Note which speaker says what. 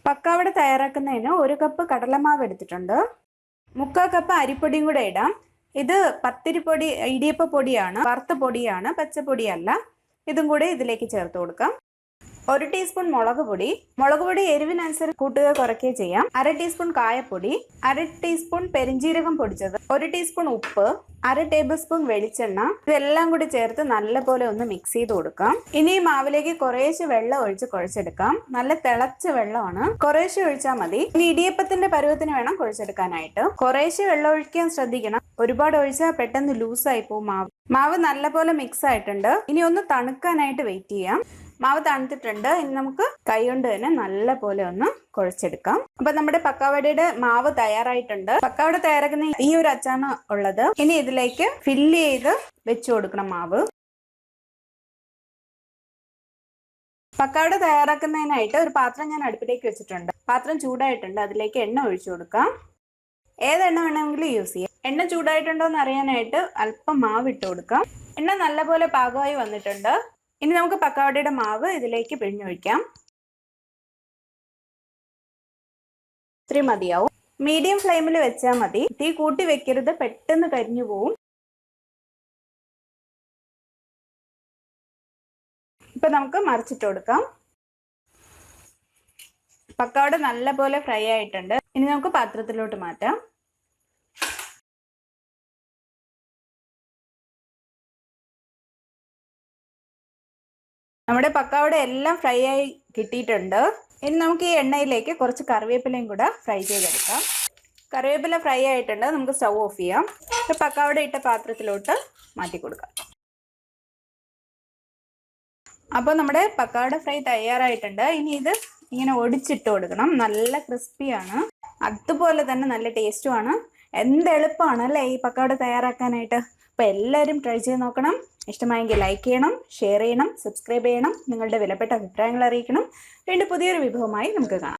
Speaker 1: പക്കാവട തയ്യാറാക്കുന്നതിന് 1 കപ്പ് കടലമാവ് എടുത്തിട്ടുണ്ട്. 3/4 കപ്പ് അരിപ്പൊടിയും കൂടെ ഇടാം. ഇത് പത്തിരിപ്പൊടി ഇടിയപ്പ പൊടിയാണ്, വറുത്ത പൊടിയാണ്, പച്ചപ്പൊടിയല്ല. ഇതും കൂടെ ഇതിലേക്ക് ചേർത്ത് കൊടുക്കാം. 1 ടീസ്പൂൺ മുളക് പൊടി എരിവിനനുസരിച്ച് കൂട്ടുക കുറയ്ക്കുകയോ ചെയ്യാം. 1/2 ടീസ്പൂൺ കായപ്പൊടി, 1/2 ടീസ്പൂൺ പെരിഞ്ജീരകം പൊടിച്ചത്, 1 ടീസ്പൂൺ ഉപ്പ്, 1/2 ടേബിൾ സ്പൂൺ വെളിച്ചെണ്ണ. ഇതെല്ലാം കൂടി ചേർത്ത് നല്ലപോലെ ഒന്ന് മിക്സ് ചെയ്ത് കൊടുക്കാം. ഇനി ഈ മാവിലേക്ക് കുറേശ്ശെ വെള്ളം ഒഴിച്ച് കുഴച്ചെടുക്കാം. നല്ല തിളച്ച വെള്ളമാണ്, കുറേശ്ശെ ഒഴിച്ചാൽ മതി. ഇനി ഇടിയപ്പത്തിന്റെ പരുവത്തിന് വേണം കുഴച്ചെടുക്കാനായിട്ട്. കുറേശ്ശെ വെള്ളം ഒഴിക്കാൻ ശ്രദ്ധിക്കണം. ഒരുപാട് ഒഴിച്ചാൽ പെട്ടെന്ന് ലൂസായി പോകും മാവ്. മാവ് നല്ലപോലെ മിക്സ് ആയിട്ടുണ്ട്. ഇനി ഒന്ന് തണുക്കാനായിട്ട് വെയിറ്റ് ചെയ്യാം. മാവ് തണുത്തിട്ടുണ്ട്. ഇനി നമുക്ക് കൈ കൊണ്ട് തന്നെ നല്ല പോലെ ഒന്ന് കുഴച്ചെടുക്കാം. അപ്പൊ നമ്മുടെ പക്കാവടയുടെ മാവ് തയ്യാറായിട്ടുണ്ട്. പക്കാവട തയ്യാറാക്കുന്ന ഈ ഒരു അച്ചാണ് ഉള്ളത്. ഇനി ഇതിലേക്ക് ഫില്ല് ചെയ്ത് വെച്ചു കൊടുക്കണം മാവ്. പക്കാവട തയ്യാറാക്കുന്നതിനായിട്ട് ഒരു പാത്രം ഞാൻ അടുപ്പിലേക്ക് വെച്ചിട്ടുണ്ട്. പാത്രം ചൂടായിട്ടുണ്ട്. അതിലേക്ക് എണ്ണ ഒഴിച്ചു കൊടുക്കാം. ഏതെണ്ണ വേണമെങ്കിലും യൂസ് ചെയ്യാം. എണ്ണ ചൂടായിട്ടുണ്ടോ എന്ന് അറിയാനായിട്ട് അല്പം മാവ് ഇട്ട് കൊടുക്കാം. എണ്ണ നല്ലപോലെ പാകമായി വന്നിട്ടുണ്ട്. ഇനി നമുക്ക് പക്കാവടയുടെ മാവ് ഇതിലേക്ക് പിഴിഞ്ഞൊഴിക്കാം. ഇത്രയും മതിയാവും. മീഡിയം ഫ്ലെയിമിൽ വെച്ചാൽ മതി. തീ കൂട്ടി വെക്കരുത്, പെട്ടെന്ന് കരിഞ്ഞു പോവും. ഇപ്പൊ നമുക്ക് മറിച്ചിട്ട് കൊടുക്കാം. പക്കാവട നല്ലപോലെ ഫ്രൈ ആയിട്ടുണ്ട്. ഇനി നമുക്ക് പാത്രത്തിലോട്ട് മാറ്റാം. നമ്മുടെ പക്കാവട എല്ലാം ഫ്രൈ ആയി കിട്ടിയിട്ടുണ്ട്. ഇനി നമുക്ക് ഈ എണ്ണയിലേക്ക് കുറച്ച് കറിവേപ്പിലയും കൂടെ ഫ്രൈ ചെയ്തെടുക്കാം. കറിവേപ്പില ഫ്രൈ ആയിട്ടുണ്ട്. നമുക്ക് സ്റ്റൗ ഓഫ് ചെയ്യാം. പക്കാവട ഇട്ട പാത്രത്തിലോട്ട് മാറ്റി കൊടുക്കാം. അപ്പോൾ നമ്മുടെ പക്കാവട ഫ്രൈ തയ്യാറായിട്ടുണ്ട്. ഇനി ഇത് ഇങ്ങനെ ഒടിച്ചിട്ട് കൊടുക്കണം. നല്ല ക്രിസ്പിയാണ്, അതുപോലെ തന്നെ നല്ല ടേസ്റ്റുമാണ്. എന്ത് എളുപ്പമാണ് അല്ലേ ഈ പക്കാവട തയ്യാറാക്കാനായിട്ട്. അപ്പോൾ എല്ലാവരും ട്രൈ ചെയ്ത് നോക്കണം. ഇഷ്ടമായെങ്കിൽ ലൈക്ക് ചെയ്യണം, ഷെയർ ചെയ്യണം, സബ്സ്ക്രൈബ് ചെയ്യണം. നിങ്ങളുടെ വിലപ്പെട്ട അഭിപ്രായങ്ങൾ അറിയിക്കണം. വീണ്ടും പുതിയൊരു വിഭവമായി നമുക്ക് കാണാം.